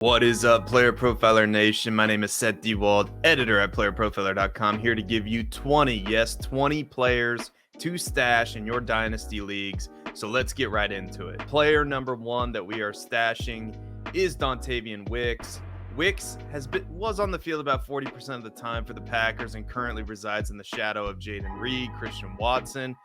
What is up, Player Profiler Nation? My name is Seth Dewald, editor at playerprofiler.com, here to give you 20 players to stash in your Dynasty leagues. So let's get right into it. Player number one that we are stashing is Dontavian Wicks. Wicks was on the field about 40% of the time for the Packers and currently resides in the shadow of Jaden Reed, Christian Watson,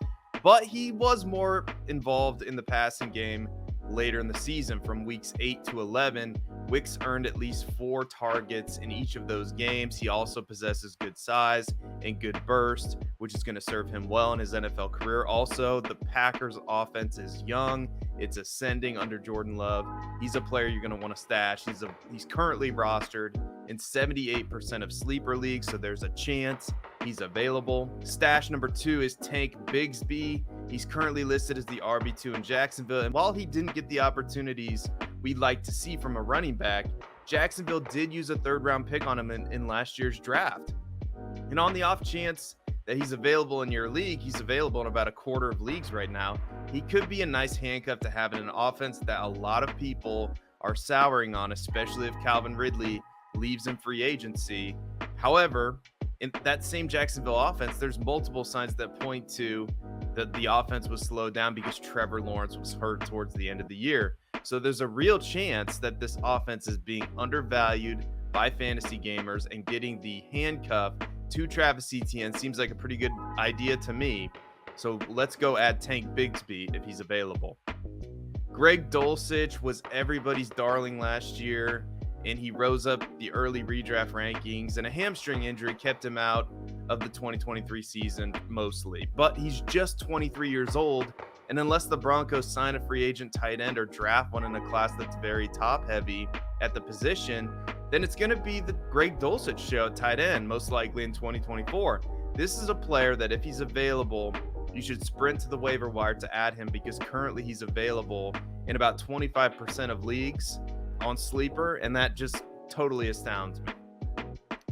but he was more involved in the passing game later in the season. From weeks 8 to 11, Wicks earned at least 4 targets in each of those games. He also possesses good size and good burst, which is going to serve him well in his NFL career. Also, the Packers offense is young. It's ascending under Jordan Love. He's a player you're going to want to stash. He's currently rostered in 78% of sleeper leagues, so there's a chance he's available. Stash number 2 is Tank Bigsby. He's currently listed as the RB2 in Jacksonville, and while he didn't get the opportunities we'd like to see from a running back, Jacksonville did use a third-round pick on him in last year's draft. And on the off chance that he's available in your league, he's available in about a quarter of leagues right now. He could be a nice handcuff to have in an offense that a lot of people are souring on, especially if Calvin Ridley leaves in free agency. However, in that same Jacksonville offense, there's multiple signs that point to that the offense was slowed down because Trevor Lawrence was hurt towards the end of the year. So there's a real chance that this offense is being undervalued by fantasy gamers, and getting the handcuff to Travis Etienne seems like a pretty good idea to me. So let's go add Tank Bigsby if he's available. Greg Dulcich was everybody's darling last year, and he rose up the early redraft rankings, and a hamstring injury kept him out of the 2023 season mostly. But he's just 23 years old, and unless the Broncos sign a free agent tight end or draft one in a class that's very top heavy at the position, then it's going to be the Greg Dulcich show at tight end, most likely in 2024. This is a player that if he's available, you should sprint to the waiver wire to add him, because currently he's available in about 25% of leagues on Sleeper, and that just totally astounds me.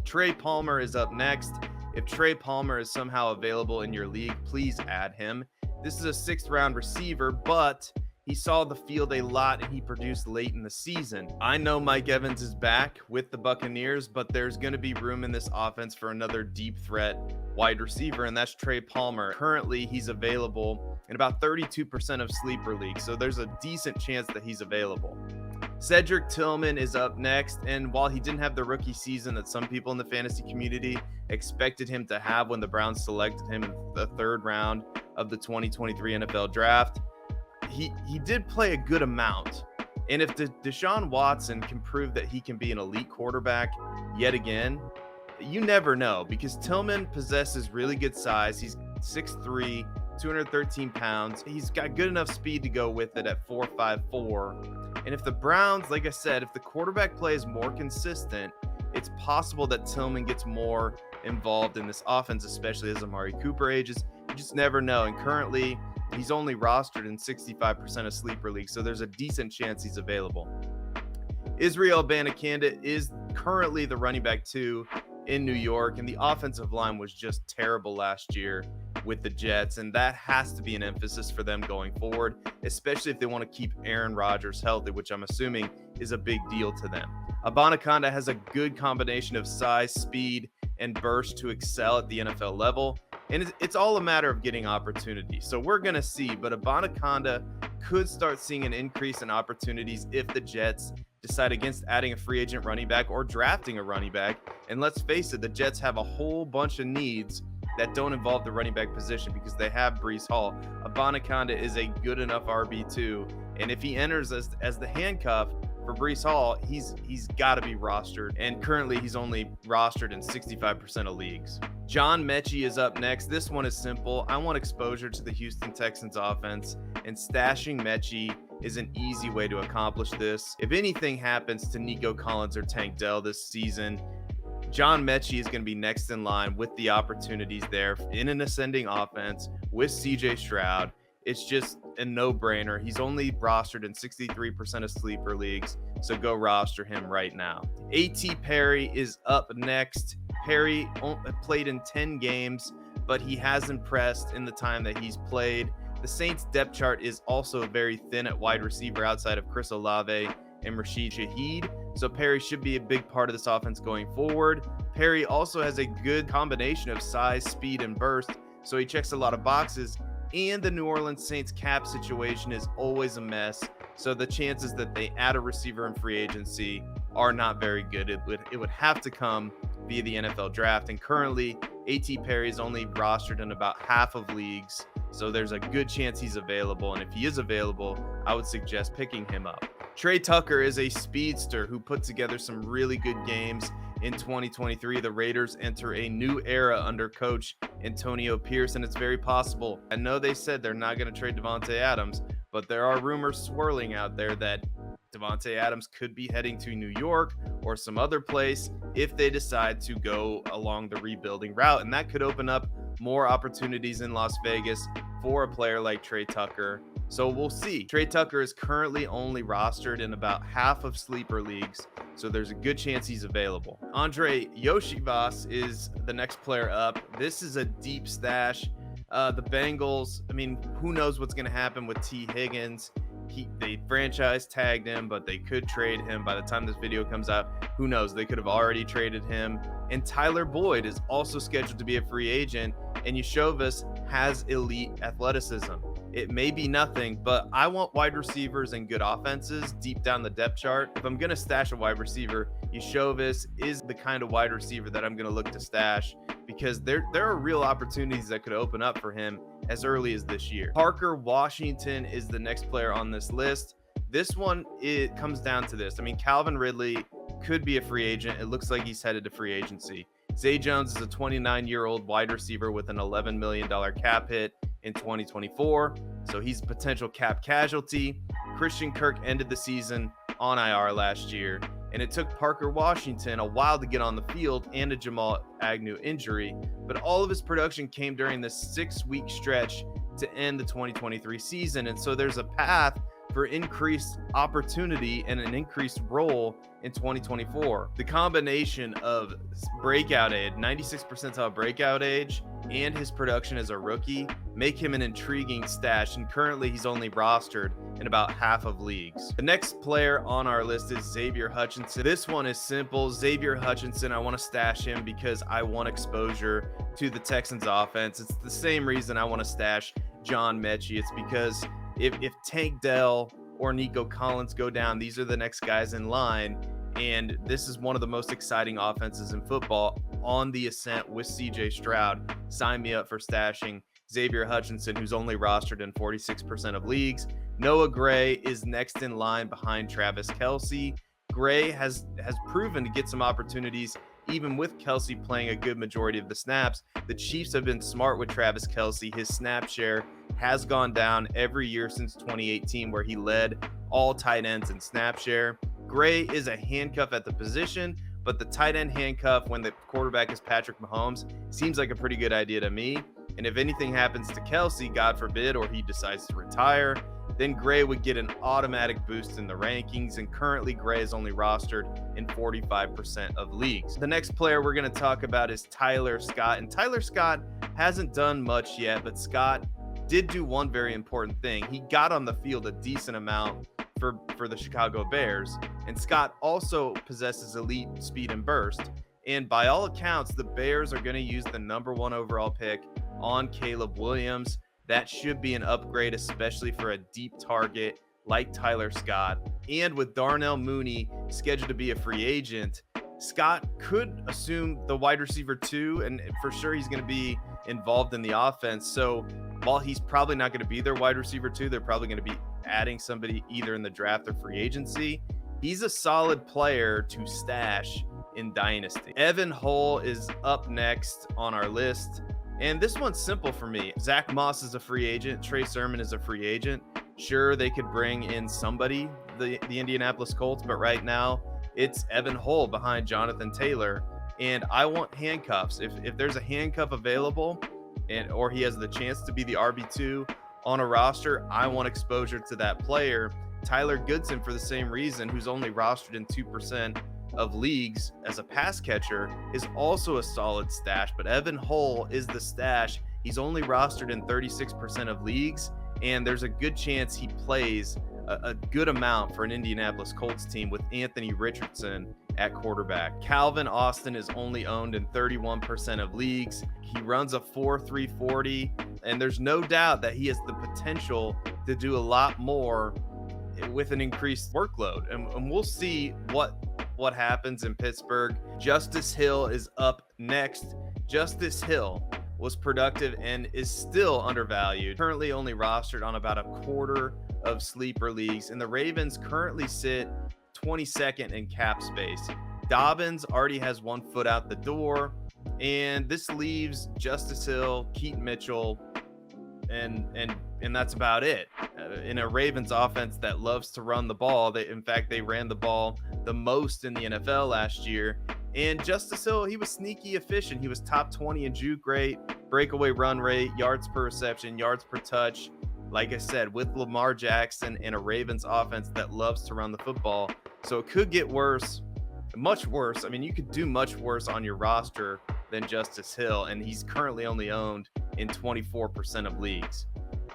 Trey Palmer is up next. If Trey Palmer is somehow available in your league, please add him. This is a 6th round receiver, but he saw the field a lot and he produced late in the season. I know Mike Evans is back with the Buccaneers, but there's going to be room in this offense for another deep threat wide receiver, and that's Trey Palmer. Currently, he's available in about 32% of sleeper leagues, so there's a decent chance that he's available. Cedric Tillman is up next, and while he didn't have the rookie season that some people in the fantasy community expected him to have when the Browns selected him in the 3rd round of the 2023 NFL draft, he did play a good amount. And if Deshaun Watson can prove that he can be an elite quarterback yet again, you never know, because Tillman possesses really good size. He's 6'3", 213 pounds. He's got good enough speed to go with it at 4.54. And if the Browns, like I said, if the quarterback play is more consistent, it's possible that Tillman gets more involved in this offense, especially as Amari Cooper ages. You just never know. And currently, he's only rostered in 65% of sleeper leagues, so there's a decent chance he's available. Israel Abanikanda is currently the running back 2 in New York, and the offensive line was just terrible last year with the Jets, and that has to be an emphasis for them going forward, especially if they want to keep Aaron Rodgers healthy, which I'm assuming is a big deal to them. Abanikanda has a good combination of size, speed, and burst to excel at the NFL level, and it's all a matter of getting opportunity. So we're going to see, but Abanikanda could start seeing an increase in opportunities if the Jets decide against adding a free agent running back or drafting a running back. And let's face it, the Jets have a whole bunch of needs that don't involve the running back position because they have Breece Hall. Abanikanda is a good enough RB2, and if he enters as the handcuff for Breece Hall, he's got to be rostered, and currently he's only rostered in 65% of leagues. John Mechie is up next. This one is simple. I want exposure to the Houston Texans offense, and stashing Mechie is an easy way to accomplish this. If anything happens to Nico Collins or Tank Dell this season, John Mechie is going to be next in line with the opportunities there in an ascending offense with CJ Stroud. It's just a no-brainer. He's only rostered in 63% of sleeper leagues, so go roster him right now. A.T. Perry is up next. Perry played in 10 games, but he has impressed in the time that he's played. The Saints depth chart is also very thin at wide receiver outside of Chris Olave and Rashid Shaheed. So Perry should be a big part of this offense going forward. Perry also has a good combination of size, speed, and burst, so he checks a lot of boxes. And the New Orleans Saints cap situation is always a mess, so the chances that they add a receiver in free agency are not very good. It would have to come via the NFL draft, and currently A.T. Perry is only rostered in about half of leagues, so there's a good chance he's available, and if he is available, I would suggest picking him up. Trey Tucker is a speedster who put together some really good games in 2023. The Raiders enter a new era under coach Antonio Pierce, and it's very possible. I know they said they're not going to trade Davante Adams, but there are rumors swirling out there that Davante Adams could be heading to New York or some other place if they decide to go along the rebuilding route, and that could open up more opportunities in Las Vegas for a player like Trey Tucker. So we'll see. Trey Tucker is currently only rostered in about half of sleeper leagues, so there's a good chance he's available. Andre Yoshivas is the next player up. This is a deep stash. The Bengals, I mean, who knows what's going to happen with T. Higgins. They franchise tagged him, but they could trade him by the time this video comes out. Who knows? They could have already traded him. And Tyler Boyd is also scheduled to be a free agent, and Yoshovas has elite athleticism. It may be nothing, but I want wide receivers and good offenses deep down the depth chart. If I'm going to stash a wide receiver, Yoshovas is the kind of wide receiver that I'm going to look to stash, because there are real opportunities that could open up for him as early as this year. Parker Washington is the next player on this list. This one, it comes down to this. I mean, Calvin Ridley could be a free agent. It looks like he's headed to free agency. Zay Jones is a 29-year-old wide receiver with an $11 million cap hit in 2024, so he's a potential cap casualty. Christian Kirk ended the season on IR last year, and it took Parker Washington a while to get on the field and a Jamal Agnew injury, but all of his production came during this 6-week stretch to end the 2023 season, and so there's a path for increased opportunity and an increased role in 2024. The combination of breakout age, 96th percentile breakout age, and his production as a rookie make him an intriguing stash, and currently he's only rostered in about half of leagues. The next player on our list is Xavier Hutchinson. This one is simple. Xavier Hutchinson, I want to stash him because I want exposure to the Texans offense. It's the same reason I want to stash John Mechie. It's because if Tank Dell or Nico Collins go down, these are the next guys in line, and this is one of the most exciting offenses in football on the ascent with CJ Stroud. Sign me up for stashing Xavier Hutchinson, who's only rostered in 46% of leagues. Noah Gray is next in line behind Travis Kelce. Gray has proven to get some opportunities even with Kelce playing a good majority of the snaps. The Chiefs have been smart with Travis Kelce. His snap share has gone down every year since 2018, where he led all tight ends in snap share. Gray is a handcuff at the position, but the tight end handcuff when the quarterback is Patrick Mahomes seems like a pretty good idea to me. And if anything happens to Kelce, God forbid, or he decides to retire, then Gray would get an automatic boost in the rankings, and currently Gray is only rostered in 45% of leagues. The next player we're going to talk about is Tyler Scott, and Tyler Scott hasn't done much yet, but Scott did do one very important thing. He got on the field a decent amount for the Chicago Bears, and Scott also possesses elite speed and burst, and by all accounts, the Bears are going to use the #1 overall pick on Caleb Williams. That should be an upgrade, especially for a deep target like Tyler Scott. And with Darnell Mooney scheduled to be a free agent, Scott could assume the wide receiver 2, and for sure he's going to be involved in the offense. So while he's probably not going to be their wide receiver 2, they're probably going to be adding somebody either in the draft or free agency. He's a solid player to stash in Dynasty. Evan Hull is up next on our list, and this one's simple for me. Zach Moss is a free agent. Trey Sermon is a free agent. Sure, they could bring in somebody, the Indianapolis Colts, but right now it's Evan Hull behind Jonathan Taylor, and I want handcuffs. If there's a handcuff available, or he has the chance to be the RB2 on a roster, I want exposure to that player. Tyler Goodson, for the same reason, who's only rostered in 2% of leagues as a pass catcher, is also a solid stash, but Evan Hull is the stash. He's only rostered in 36% of leagues, and there's a good chance he plays a good amount for an Indianapolis Colts team with Anthony Richardson at quarterback. Calvin Austin is only owned in 31% of leagues. He runs a 4.3 40, and there's no doubt that he has the potential to do a lot more with an increased workload. And we'll see what happens in Pittsburgh. Justice Hill is up next. Justice Hill was productive and is still undervalued. Currently only rostered on about a quarter of sleeper leagues, and the Ravens currently sit 22nd in cap space. Dobbins already has one foot out the door, and this leaves Justice Hill, Keaton Mitchell, and that's about it. In a Ravens offense that loves to run the ball, they ran the ball the most in the NFL last year. And Justice Hill, he was sneaky efficient. He was top 20 in juke rate, breakaway run rate, yards per reception, yards per touch. Like I said, with Lamar Jackson and a Ravens offense that loves to run the football. So it could get worse, much worse. I mean, you could do much worse on your roster than Justice Hill, and he's currently only owned in 24% of leagues.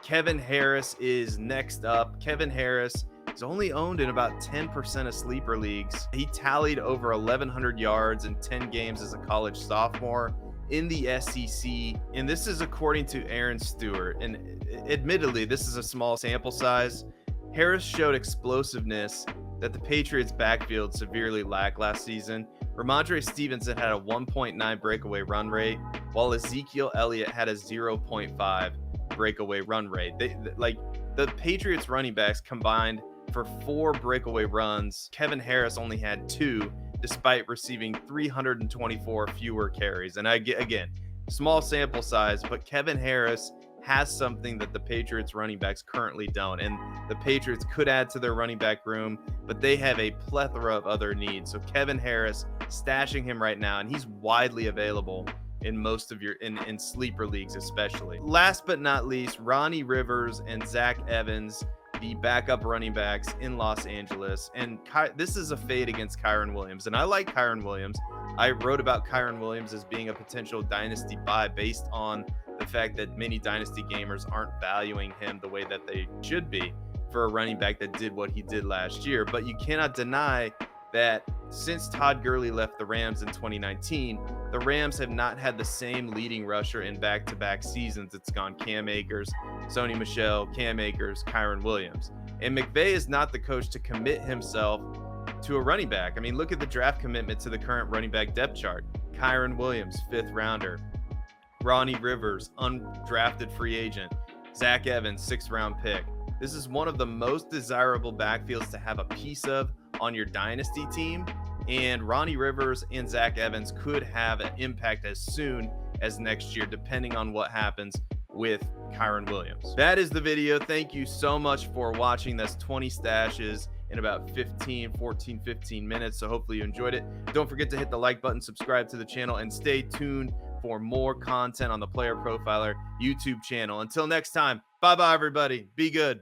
Kevin Harris is next up. Kevin Harris is only owned in about 10% of sleeper leagues. He tallied over 1,100 yards in 10 games as a college sophomore in the SEC, and this is according to Aaron Stewart. And admittedly, this is a small sample size. Harris showed explosiveness that the Patriots' backfield severely lacked last season. Ramondre Stevenson had a 1.9 breakaway run rate, while Ezekiel Elliott had a 0.5 breakaway run rate. The Patriots running backs combined for 4 breakaway runs. Kevin Harris only had 2, despite receiving 324 fewer carries. And again, small sample size, but Kevin Harris has something that the Patriots running backs currently don't. And the Patriots could add to their running back room, but they have a plethora of other needs. So Kevin Harris, stashing him right now, and he's widely available in most of your in sleeper leagues, especially. Last but not least, Ronnie Rivers and Zach Evans, the backup running backs in Los Angeles. And this is a fade against Kyren Williams. And I like Kyren Williams. I wrote about Kyren Williams as being a potential dynasty buy based on the fact that many dynasty gamers aren't valuing him the way that they should be for a running back that did what he did last year. But you cannot deny that since Todd Gurley left the Rams in 2019, the Rams have not had the same leading rusher in back-to-back seasons. It's gone Cam Akers, Sony Michel, Cam Akers, Kyren Williams. And McVay is not the coach to commit himself to a running back. I mean, look at the draft commitment to the current running back depth chart. Kyren Williams, 5th rounder. Ronnie Rivers, undrafted free agent. Zach Evans, 6th round pick. This is one of the most desirable backfields to have a piece of on your dynasty team. And Ronnie Rivers and Zach Evans could have an impact as soon as next year, depending on what happens with Kyren Williams. That is the video. Thank you so much for watching. That's 20 stashes in about 15 minutes. So hopefully you enjoyed it. Don't forget to hit the like button, subscribe to the channel, and stay tuned for more content on the Player Profiler YouTube channel. Until next time, bye-bye, everybody. Be good.